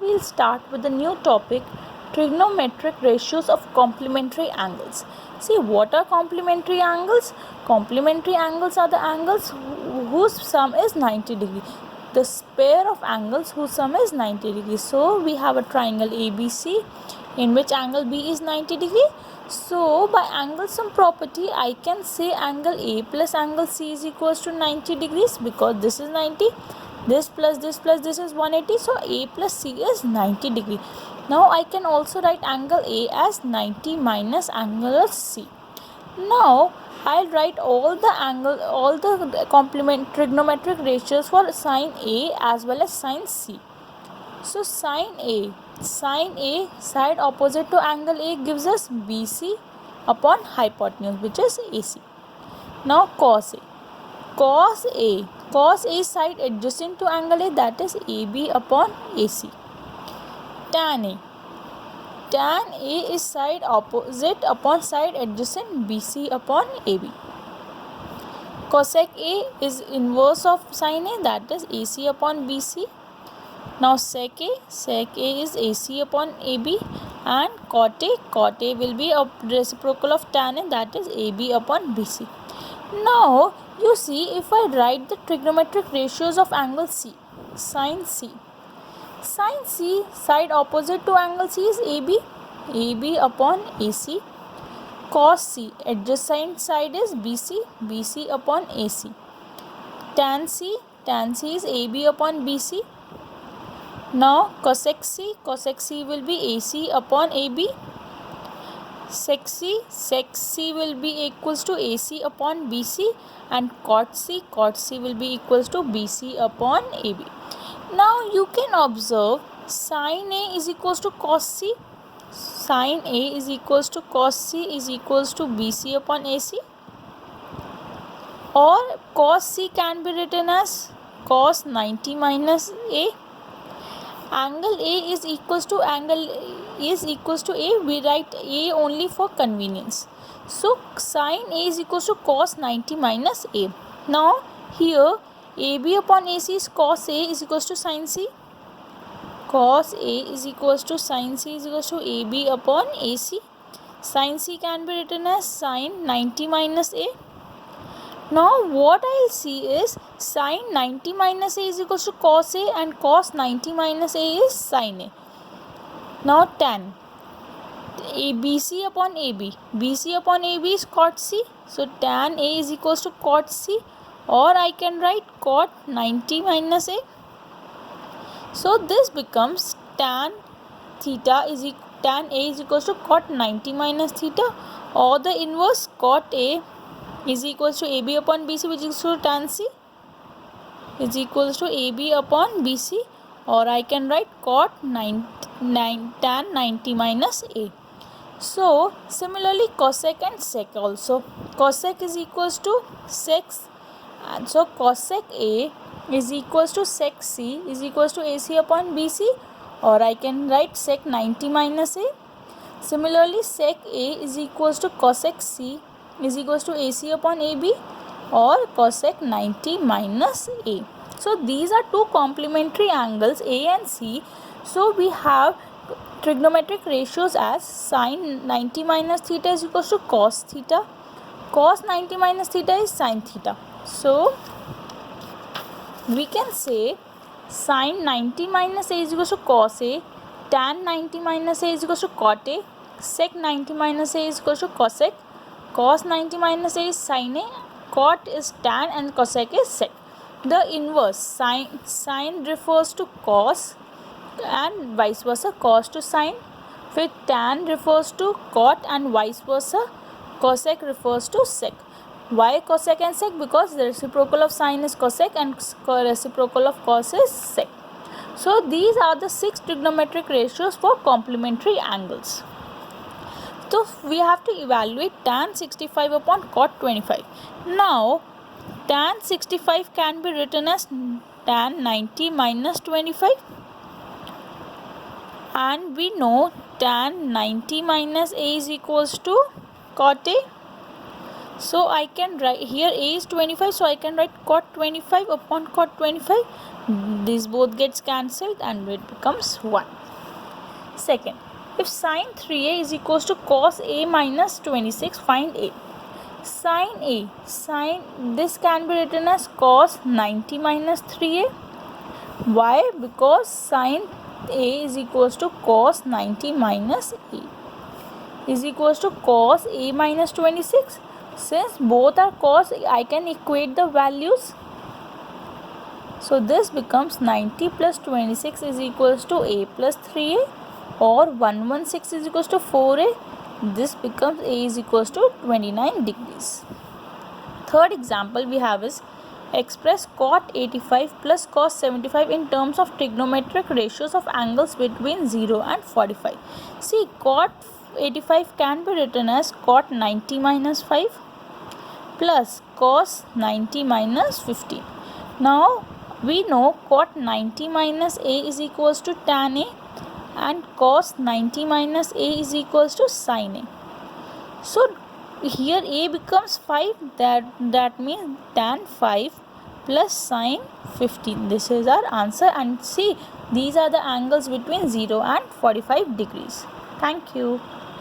we'll start with the new topic, trigonometric ratios of complementary angles. See, what are complementary angles? Complementary angles are the angles whose sum is 90 degree. The pair of angles whose sum is 90 degree. So we have a triangle ABC in which angle B is 90 degree. So by angle sum property, I can say angle A plus angle C is equals to 90 degrees because this is 90. This plus this is 180. So A plus C is 90 degree. Now I can also write angle A as 90 minus angle C. Now I'll write all the complement trigonometric ratios for sine A as well as sine C. So sine A side opposite to angle A gives us BC upon hypotenuse, which is AC. Now cos A side adjacent to angle A, that is AB upon AC. Tan A is side opposite upon side adjacent BC upon AB. Cosec A is inverse of sin A, that is AC upon BC. Now sec A is AC upon AB, and cot A will be a reciprocal of tan A, that is AB upon BC. Now you see, if I write the trigonometric ratios of angle C, sin C side opposite to angle C is AB upon AC. Cos C adjacent side is BC upon AC. Tan C is AB upon BC. Now cosec C will be AC upon AB. Sec C will be equals to AC upon BC, and cot C will be equals to BC upon AB. Now you can observe sin A is equals to cos C. Sin A is equals to cos C is equals to BC upon AC, or cos C can be written as cos 90 minus A. Angle A is equals to A. We write A only for convenience. So sin A is equals to cos 90 minus A. Now here AB upon AC is cos A is equals to sin C. Cos A is equals to sin C is equals to AB upon AC. Sin C can be written as sin 90 minus A. Now what I will see is sin 90 minus A is equals to cos A, and cos 90 minus A is sin A. Now tan BC upon AB is cot C. So tan A is equals to cot C, or I can write cot 90 minus A. So this becomes tan A is equals to cot 90 minus theta, or the inverse cot A is equals to AB upon BC, which is equals to tan C is equals to AB upon BC, or I can write cot tan 90 minus A. So similarly cosec and sec also. Cosec is equals to sec, and so cosec A is equals to sec C is equals to AC upon BC, or I can write sec 90 minus A. Similarly sec A is equals to cosec C is equals to AC upon AB, or cosec 90 minus A. So these are two complementary angles A and C. So we have trigonometric ratios as sin 90 minus theta is equals to cos theta, cos 90 minus theta is sin theta. So we can say sin 90 minus A is equals to cos A, tan 90 minus A is equals to cot A, sec 90 minus A is equals to cosec, cos 90 minus A is sin A, cot is tan, and cosec is sec. The inverse sin refers to cos and vice versa, cos to sin. फिर tan refers to cot and vice versa, cosec refers to sec. Why cosec and sec? Because the reciprocal of sin is cosec and reciprocal of cos is sec. So these are the 6 trigonometric ratios for complementary angles. So we have to evaluate tan 65 upon cot 25. Now tan 65 can be written as tan 90 minus 25, and we know tan 90 minus A is equals to cot A. So I can write here A is 25, so I can write cot 25 upon cot 25. These both gets cancelled and it becomes 1. Second, if sine 3a is equals to cos a minus 26, find a. This can be written as cos 90 minus 3a. Why? Because sine a is equals to cos 90 minus a is equals to cos a minus 26. Since both are cos, I can equate the values. So this becomes 90 plus 26 is equals to a plus 3a, or 116 is equals to 4a. This becomes a is equals to 29 degrees. Third example we have is express cot 85 plus cos 75 in terms of trigonometric ratios of angles between 0 and 45. See, cot 85 can be written as cot 90 minus 5 plus cos 90 minus 15. Now we know cot 90 minus a is equals to tan a and cos 90 minus a is equals to sin a. So here a becomes 5, that means tan 5 plus sin 15. This is our answer, and see, these are the angles between 0 and 45 degrees. Thank you.